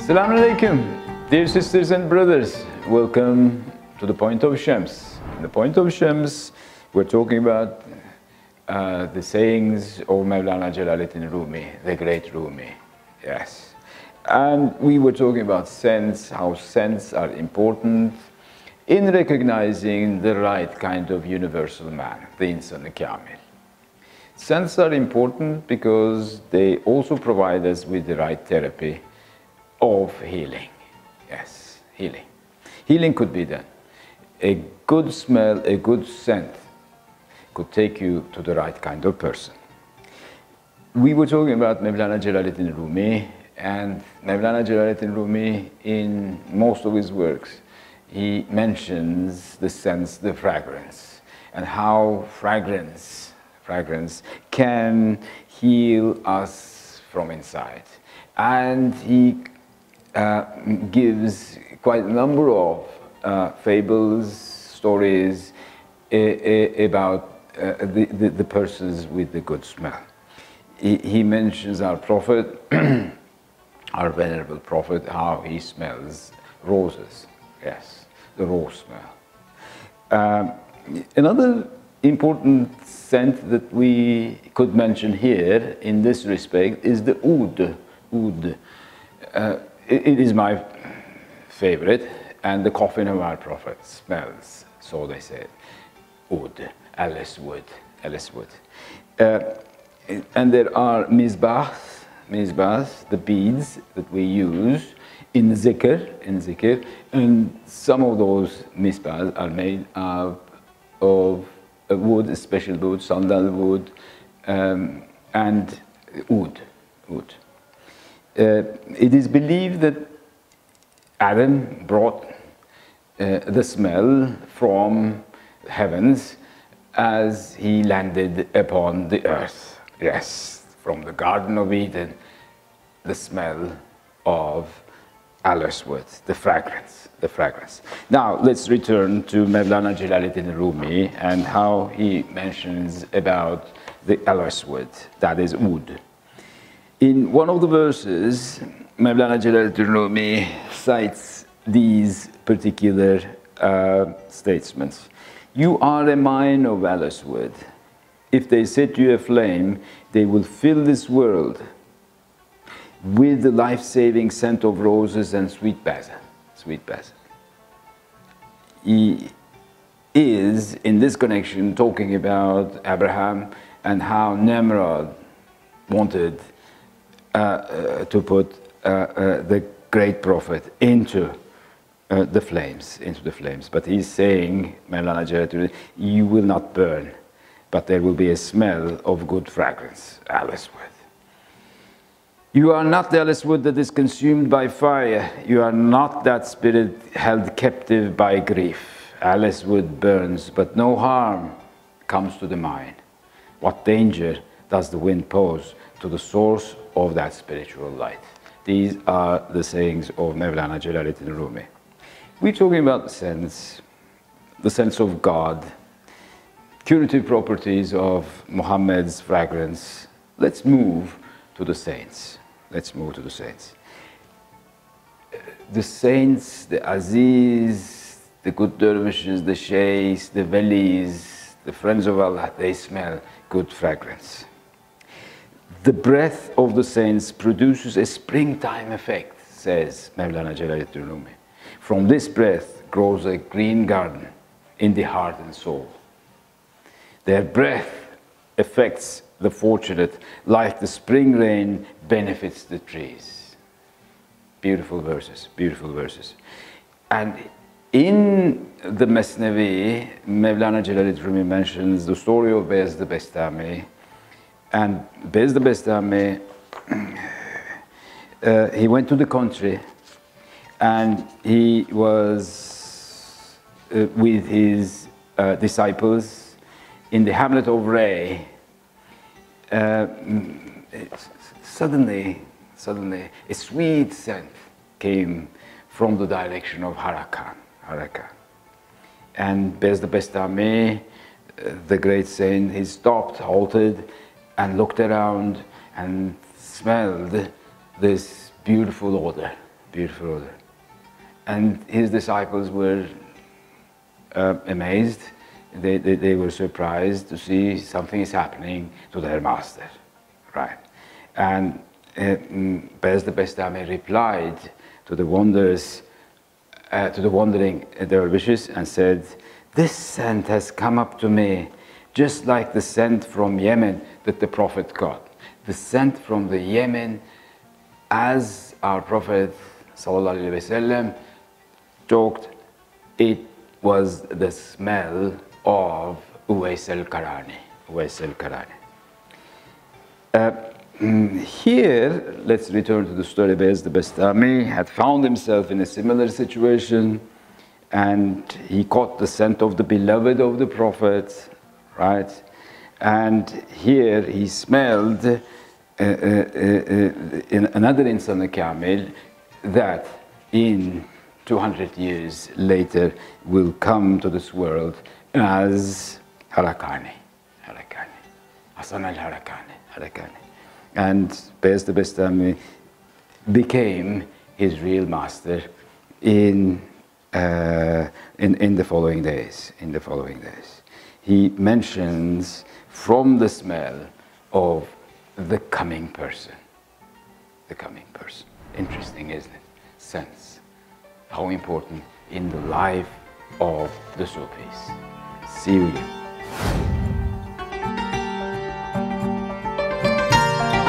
Assalamu alaikum, dear sisters and brothers. Welcome to the Point of Shams. In the Point of Shams, we're talking about the sayings of Mevlana Jalaluddin Rumi, the great Rumi. Yes. And we were talking about scents, how scents are important in recognizing the right kind of universal man, the Insan Kamil. Scents are important because they also provide us with the right therapy of healing. Yes, healing. Healing could be done. A good smell, a good scent could take you to the right kind of person. We were talking about Mevlana Jalaluddin Rumi, and Mevlana Jalaluddin Rumi, in most of his works, he mentions the sense, the fragrance, and how fragrance can heal us from inside. And he gives quite a number of fables, stories about the persons with the good smell. He mentions our Prophet, our venerable Prophet, how he smells roses. Yes, the rose smell. Another important scent that we could mention here in this respect is the oud. Oud. It is my favorite, and the coffin of our Prophet smells, so they said, oud, Alice wood. And there are misbahs, the beads that we use in zikr, and some of those misbahs are made of wood, a special wood, sandalwood, and oud. It is believed that Adam brought the smell from heavens as he landed upon the earth. Yes, from the Garden of Eden, the smell of aloes wood, the fragrance. Now, let's return to Mevlana Jalaluddin Rumi and how he mentions about the aloes wood, that is oud. In one of the verses, Mevlana Jalaluddin Rumi cites these particular statements. You are a mine of aloes wood. If they set you aflame, they will fill this world with the life-saving scent of roses and sweet basil. He is, in this connection, talking about Abraham and how Nimrod wanted to put the great prophet into the flames. But he's saying, Mevlana Jalaluddin, you will not burn, but there will be a smell of good fragrance, aloes wood. You are not the aloes wood that is consumed by fire. You are not that spirit held captive by grief. Aloes wood burns, but no harm comes to the mind. What danger does the wind pose to the source of that spiritual light? These are the sayings of Mevlana Jalaluddin Rumi. We're talking about the sense of God, curative properties of Muhammad's fragrance. Let's move to the saints. The saints, the Aziz, the good dervishes, the sheikhs, the walis, the friends of Allah, they smell good fragrance. The breath of the saints produces a springtime effect, says Mevlana Jalaluddin Rumi. From this breath grows a green garden in the heart and soul. Their breath affects the fortunate like the spring rain benefits the trees. Beautiful verses. And in the Mesnevi, Mevlana Jalaluddin Rumi mentions the story of Bez the Bestami. And Bez the Bestami, he went to the country and he was with his disciples in the hamlet of Ray. Suddenly, a sweet scent came from the direction of Harakan. And Bez the Bestami, the great saint, he stopped, halted, and looked around and smelled this beautiful odor, beautiful odor. And his disciples were amazed. They were surprised to see something is happening to their master, right? And Bez the Bestami replied to the wonders, to the wandering dervishes, and said, "This scent has come up to me, just like the scent from Yemen that the Prophet got. The scent from the Yemen, as our Prophet sallallahu alaihi wasallam talked, it was the smell of Uwais al-Qarani." Uwais al-Qarani. Here, let's return to the story. Bez the Bestami had found himself in a similar situation, and he caught the scent of the beloved of the Prophet, right? And here he smelled in another insan kamil that in 200 years later will come to this world as Harakani, Hasan al-Harakani. And Bez the Bestami became his real master in the following days. He mentions from the smell of the coming person. Interesting, isn't it? Sense. How important in the life of the Sufis. See you again.